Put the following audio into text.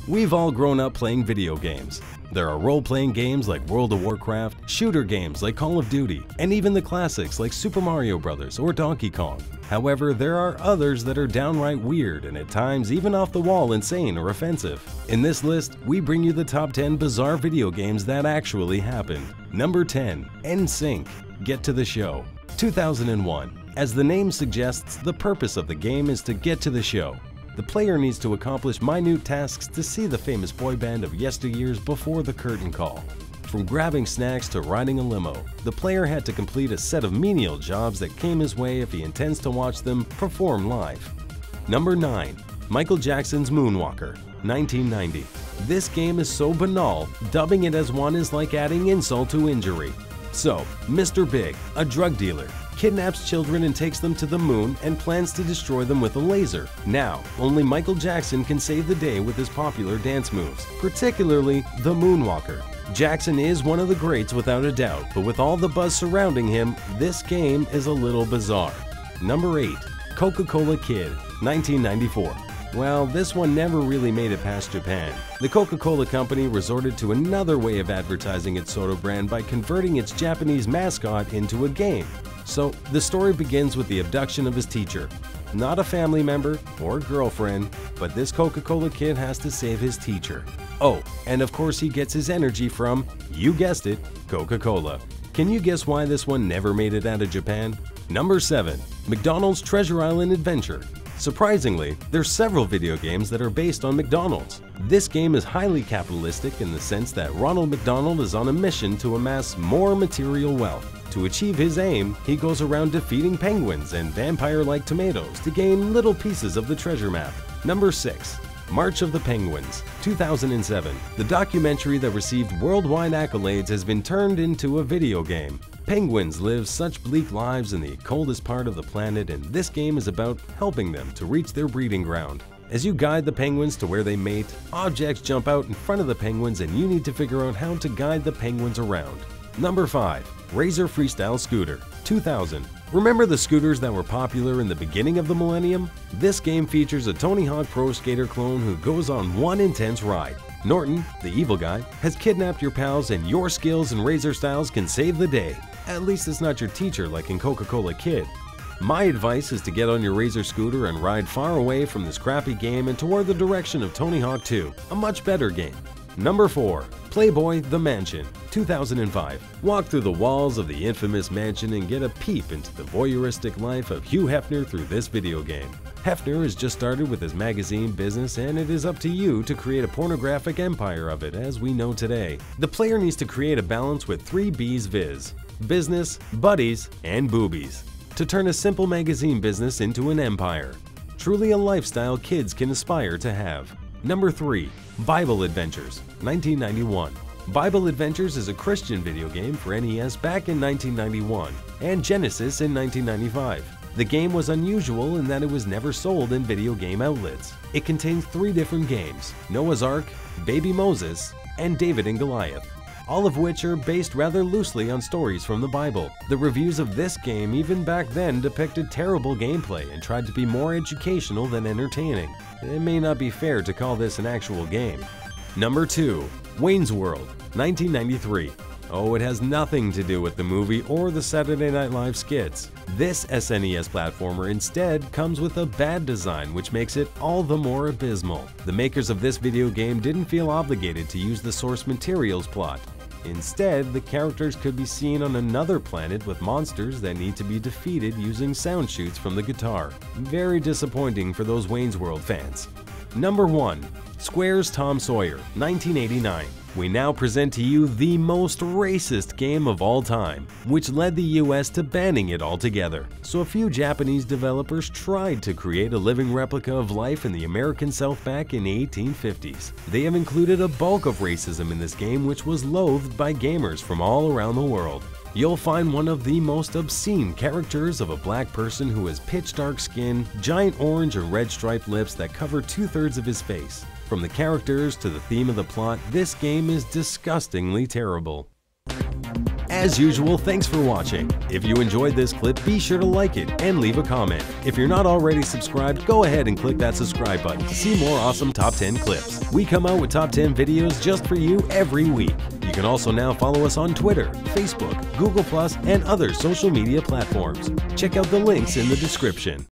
We've all grown up playing video games. There are role-playing games like World of Warcraft, shooter games like Call of Duty, and even the classics like Super Mario Bros. Or Donkey Kong. However, there are others that are downright weird and at times even off the wall insane or offensive. In this list, we bring you the top 10 bizarre video games that actually happened. Number 10. NSYNC. Get to the Show. 2001. As the name suggests, the purpose of the game is to get to the show. The player needs to accomplish minute tasks to see the famous boy band of yesteryears before the curtain call. From grabbing snacks to riding a limo, the player had to complete a set of menial jobs that came his way if he intends to watch them perform live. Number 9. Michael Jackson's Moonwalker, 1990. This game is so banal, dubbing it as one is like adding insult to injury. So, Mr. Big, a drug dealer, kidnaps children and takes them to the moon and plans to destroy them with a laser. Now, only Michael Jackson can save the day with his popular dance moves, particularly the Moonwalker. Jackson is one of the greats without a doubt, but with all the buzz surrounding him, this game is a little bizarre. Number 8. Coca-Cola Kid, 1994. Well, this one never really made it past Japan. The Coca-Cola company resorted to another way of advertising its soda brand by converting its Japanese mascot into a game. So, the story begins with the abduction of his teacher. Not a family member or girlfriend, but this Coca-Cola kid has to save his teacher. Oh, and of course he gets his energy from, you guessed it, Coca-Cola. Can you guess why this one never made it out of Japan? Number 7. McDonald's Treasure Island Adventure. Surprisingly, there's several video games that are based on McDonald's. This game is highly capitalistic in the sense that Ronald McDonald is on a mission to amass more material wealth. To achieve his aim, he goes around defeating penguins and vampire-like tomatoes to gain little pieces of the treasure map. Number 6. March of the Penguins, 2007. The documentary that received worldwide accolades has been turned into a video game. Penguins live such bleak lives in the coldest part of the planet, and this game is about helping them to reach their breeding ground. As you guide the penguins to where they mate, objects jump out in front of the penguins and you need to figure out how to guide the penguins around. Number 5. Razor Freestyle Scooter, 2000. Remember the scooters that were popular in the beginning of the millennium? This game features a Tony Hawk Pro Skater clone who goes on one intense ride. Norton, the evil guy, has kidnapped your pals and your skills and razor styles can save the day. At least it's not your teacher like in Coca-Cola Kid. My advice is to get on your Razor scooter and ride far away from this crappy game and toward the direction of Tony Hawk 2, a much better game. Number 4. Playboy The Mansion, 2005. Walk through the walls of the infamous mansion and get a peep into the voyeuristic life of Hugh Hefner through this video game. Hefner has just started with his magazine business, and it is up to you to create a pornographic empire of it as we know today. The player needs to create a balance with 3 B's viz: business, buddies, and boobies, to turn a simple magazine business into an empire. Truly a lifestyle kids can aspire to have. Number 3. Bible Adventures, 1991. Bible Adventures is a Christian video game for NES back in 1991 and Genesis in 1995. The game was unusual in that it was never sold in video game outlets. It contains 3 different games: Noah's Ark, Baby Moses, and David and Goliath, all of which are based rather loosely on stories from the Bible. The reviews of this game even back then depicted terrible gameplay and tried to be more educational than entertaining. It may not be fair to call this an actual game. Number 2. Wayne's World, 1993. Oh, it has nothing to do with the movie or the Saturday Night Live skits. This SNES platformer instead comes with a bad design which makes it all the more abysmal. The makers of this video game didn't feel obligated to use the source materials plot. Instead, the characters could be seen on another planet with monsters that need to be defeated using sound chutes from the guitar. Very disappointing for those Wayne's World fans. Number 1. Square's Tom Sawyer, 1989. We now present to you the most racist game of all time, which led the US to banning it altogether. So a few Japanese developers tried to create a living replica of life in the American South back in the 1850s. They have included a bulk of racism in this game which was loathed by gamers from all around the world. You'll find one of the most obscene characters of a black person who has pitch dark skin, giant orange and red striped lips that cover 2/3 of his face. From the characters to the theme of the plot, this game is disgustingly terrible. As usual, thanks for watching. If you enjoyed this clip, be sure to like it and leave a comment. If you're not already subscribed, go ahead and click that subscribe button to see more awesome Top 10 clips. We come out with Top 10 videos just for you every week. You can also now follow us on Twitter, Facebook, Google+, and other social media platforms. Check out the links in the description.